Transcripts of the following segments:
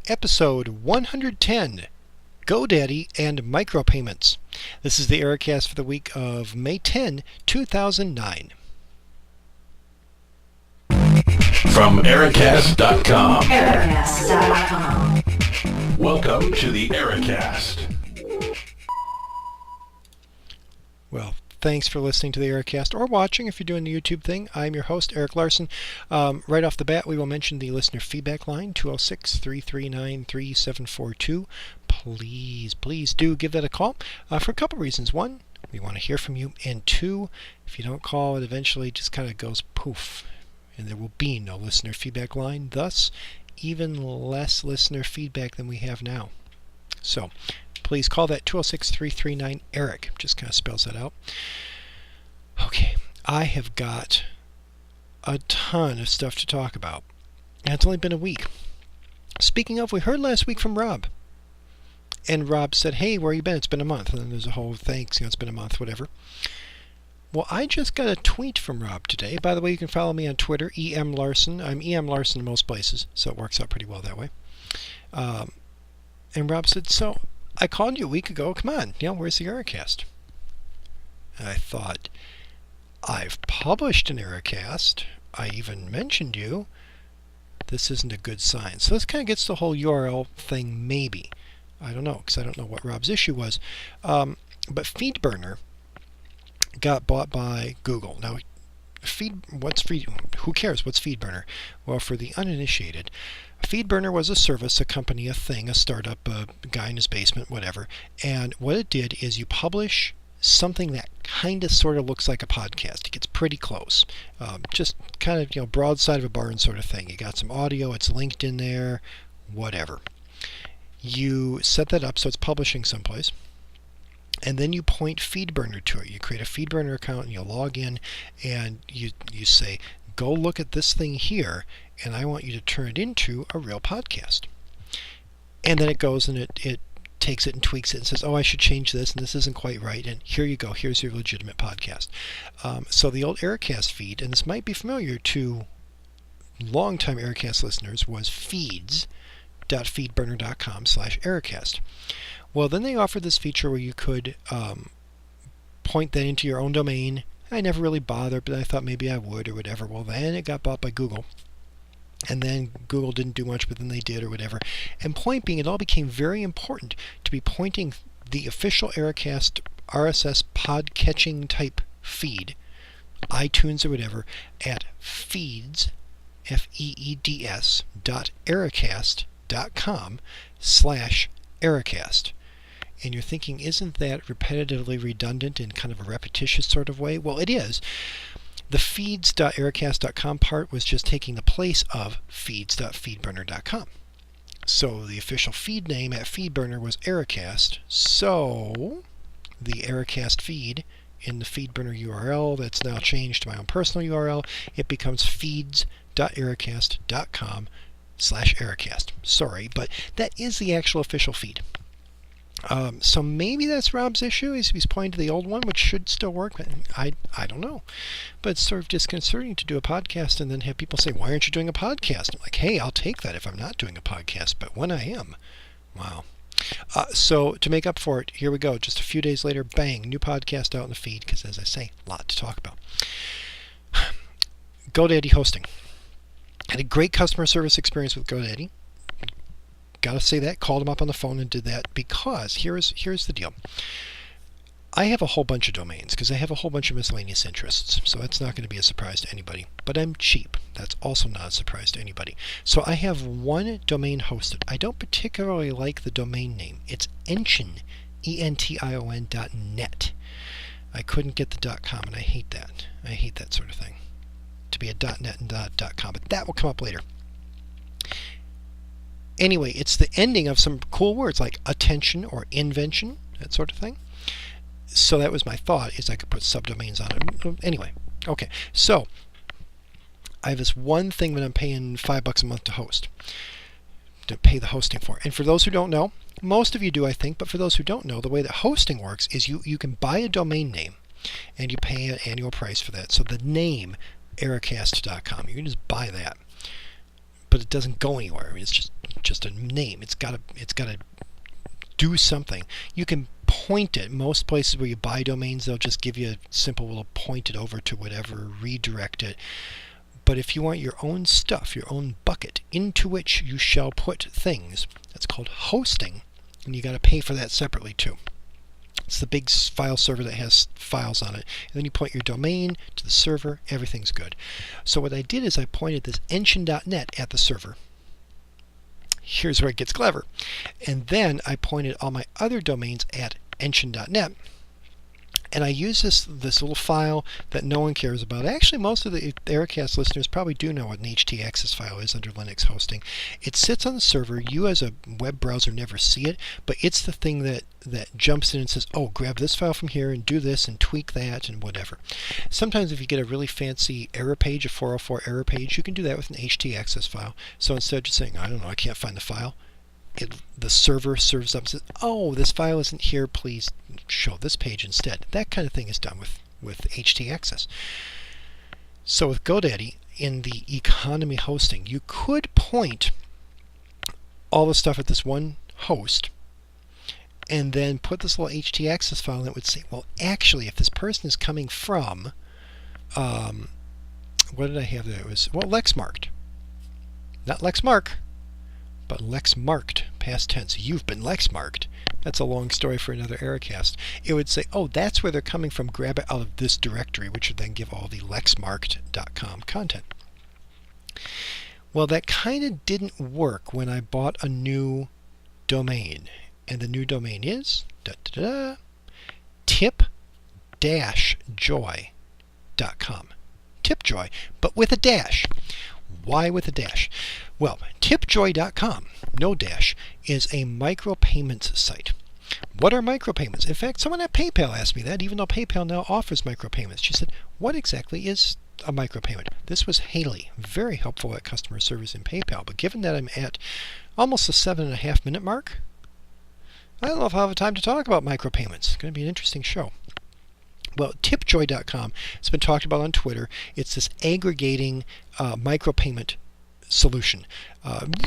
Episode 110, GoDaddy and Micropayments. This is the Ericast for the week of May 10, 2009. From Ericast.com. Ericast.com. Welcome to the Ericast. Well, thanks for listening to the Ericast or watching if you're doing the YouTube thing. I'm your host, Eric Larson. Right off the bat, we will mention the listener feedback line, 206-339-3742. Please do give that a call for a couple reasons. One, we want to hear from you. And two, if you don't call, it eventually just kind of goes poof. And there will be no listener feedback line, thus even less listener feedback than we have now. So please call that 206-339-ERIC. Just kind of spells that out. Okay, I have got a ton of stuff to talk about. And it's only been a week. Speaking of, we heard last week from Rob. And Rob said, hey, where you been? It's been a month. And then there's a whole thanks, it's been a month, whatever. Well, I just got a tweet from Rob today. By the way, you can follow me on Twitter, EM Larson. I'm EM Larson in most places, so it works out pretty well that way. And Rob said, so I called you a week ago. Come on, where's the Ericast? And I thought, I've published an Ericast. I even mentioned you. This isn't a good sign. So this kind of gets the whole URL thing, maybe. I don't know, because I don't know what Rob's issue was. But FeedBurner got bought by Google. Now, who cares? What's FeedBurner? Well, for the uninitiated, FeedBurner was a service, a company, a thing, a startup, a guy in his basement, whatever. And what it did is you publish something that kind of sort of looks like a podcast. It gets pretty close. Just kind of, broadside of a barn sort of thing. You got some audio, it's linked in there, whatever. You set that up so it's publishing someplace. And then you point FeedBurner to it. You create a FeedBurner account and you log in and you say, go look at this thing here and I want you to turn it into a real podcast. And then it goes and it takes it and tweaks it and says, oh, I should change this and this isn't quite right. And here you go. Here's your legitimate podcast. So the old Ericast feed, and this might be familiar to longtime Ericast listeners, was feeds.feedburner.com/Ericast. Well, then they offered this feature where you could point that into your own domain. I never really bothered, but I thought maybe I would or whatever. Well, then it got bought by Google. And then Google didn't do much, but then they did or whatever. And point being, it all became very important to be pointing the official Ericast RSS pod-catching type feed, iTunes or whatever, at feeds, feeds.ericast.com/Ericast. And you're thinking, isn't that repetitively redundant in kind of a repetitious sort of way? Well, it is. The feeds.ericast.com part was just taking the place of feeds.feedburner.com. So the official feed name at FeedBurner was Ericast. So the Ericast feed in the FeedBurner URL that's now changed to my own personal URL, it becomes feeds.ericast.com/Ericast. Sorry, but that is the actual official feed. So maybe that's Rob's issue. He's pointing to the old one, which should still work. But I don't know. But it's sort of disconcerting to do a podcast and then have people say, why aren't you doing a podcast? I'm like, hey, I'll take that if I'm not doing a podcast. But when I am, wow. So to make up for it, here we go. Just a few days later, bang, new podcast out in the feed. Because as I say, a lot to talk about. GoDaddy hosting. Had a great customer service experience with GoDaddy. Got to say that. Called him up on the phone and did that because here's the deal. I have a whole bunch of domains because I have a whole bunch of miscellaneous interests. So that's not going to be a surprise to anybody. But I'm cheap. That's also not a surprise to anybody. So I have one domain hosted. I don't particularly like the domain name. It's Ention, ENTION.net. I couldn't get the .com and I hate that. I hate that sort of thing. To be a .net and .com. But that will come up later. Anyway, it's the ending of some cool words like attention or invention, that sort of thing. So that was my thought, is I could put subdomains on it. Anyway, okay. So I have this one thing that I'm paying $5 a month to host, to pay the hosting for. And for those who don't know, most of you do, I think, but for those who don't know, the way that hosting works is you can buy a domain name and you pay an annual price for that. So the name Ericast.com, you can just buy that. But it doesn't go anywhere. I mean, it's just just a name. It's got to do something. You can point it. Most places where you buy domains, they'll just give you a simple little point it over to whatever, redirect it. But if you want your own stuff, your own bucket into which you shall put things, that's called hosting, and you got to pay for that separately too. It's the big file server that has files on it. And then you point your domain to the server, everything's good. So what I did is I pointed this engine.net at the server. Here's where it gets clever. And then I pointed all my other domains at engine.net. And I use this little file that no one cares about. Actually, most of the Ericast listeners probably do know what an htaccess file is under Linux hosting. It sits on the server. You as a web browser never see it, but it's the thing that jumps in and says, oh, grab this file from here and do this and tweak that and whatever. Sometimes if you get a really fancy error page, a 404 error page, you can do that with an htaccess file. So instead of just saying, I don't know, I can't find the file, the server serves up and says, oh, this file isn't here, please show this page instead. That kind of thing is done with htaccess. So with GoDaddy, in the economy hosting, you could point all the stuff at this one host and then put this little htaccess file and it would say, well, actually, if this person is coming from, what did I have there? It was, well, Lexmarked. Not Lexmark, but Lexmarked, past tense. You've been Lexmarked. That's a long story for another Ericast. It would say, oh, that's where they're coming from. Grab it out of this directory, which would then give all the lexmarked.com content. Well, that kind of didn't work when I bought a new domain. And the new domain is tip-joy.com. Tipjoy, but with a dash. Why with a dash? Well, tipjoy.com, no dash, is a micropayments site. What are micropayments? In fact, someone at PayPal asked me that, even though PayPal now offers micropayments. She said, what exactly is a micropayment? This was Haley, very helpful at customer service in PayPal. But given that I'm at almost the 7.5 minute mark, I don't know if I'll have time to talk about micropayments. It's going to be an interesting show. Well, tipjoy.com has been talked about on Twitter. It's this aggregating micropayment solution.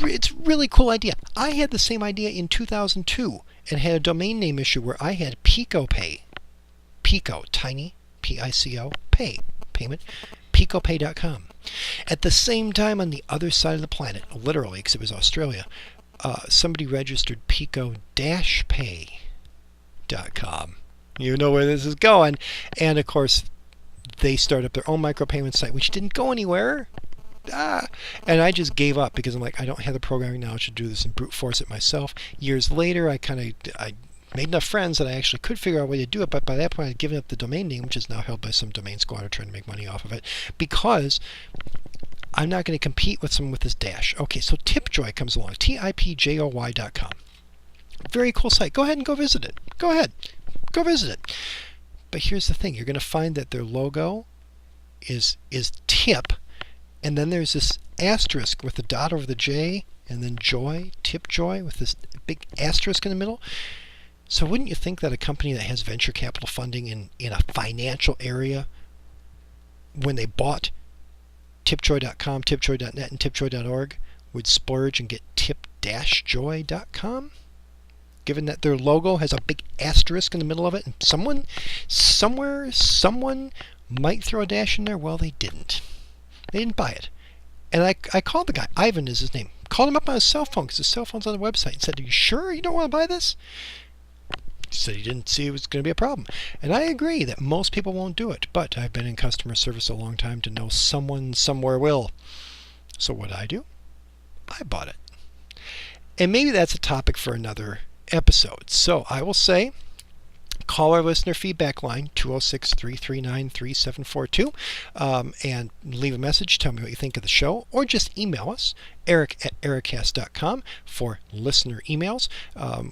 It's a really cool idea. I had the same idea in 2002 and had a domain name issue where I had PicoPay. Pico, tiny, P-I-C-O, pay, payment, picopay.com. At the same time, on the other side of the planet, literally, because it was Australia, somebody registered pico-pay.com. You know where this is going. And, of course, they started up their own micropayment site, which didn't go anywhere. And I just gave up because I'm like, I don't have the programming knowledge to do this and brute force it myself. Years later, I made enough friends that I actually could figure out a way to do it, but by that point I'd given up the domain name, which is now held by some domain squatter trying to make money off of it, because I'm not going to compete with someone with this dash. Okay, so Tipjoy comes along, tipjoy.com. Very cool site. Go ahead and go visit it. Go ahead. Go visit it. But here's the thing. You're going to find that their logo is tip, and then there's this asterisk with the dot over the J, and then joy, Tipjoy, with this big asterisk in the middle. So wouldn't you think that a company that has venture capital funding in a financial area, when they bought tipjoy.com, tipjoy.net, and tipjoy.org, would splurge and get tip-joy.com? Given that their logo has a big asterisk in the middle of it, and someone might throw a dash in there. Well, they didn't. They didn't buy it. And I called the guy. Ivan is his name. Called him up on his cell phone because his cell phone's on the website, and said, are you sure you don't want to buy this? He said he didn't see it was going to be a problem. And I agree that most people won't do it, but I've been in customer service a long time to know someone somewhere will. So what did I do? I bought it. And maybe that's a topic for another episode. So I will say, call our listener feedback line, 206-339-3742, and leave a message. Tell me what you think of the show, or just email us, eric@ericast.com, for listener emails.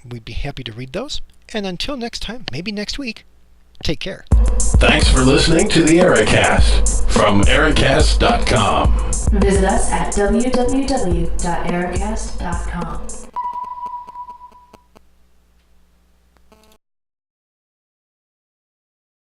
We'd be happy to read those. And until next time, maybe next week, take care. Thanks for listening to the Ericast from Ericast.com. Visit us at www.ericast.com.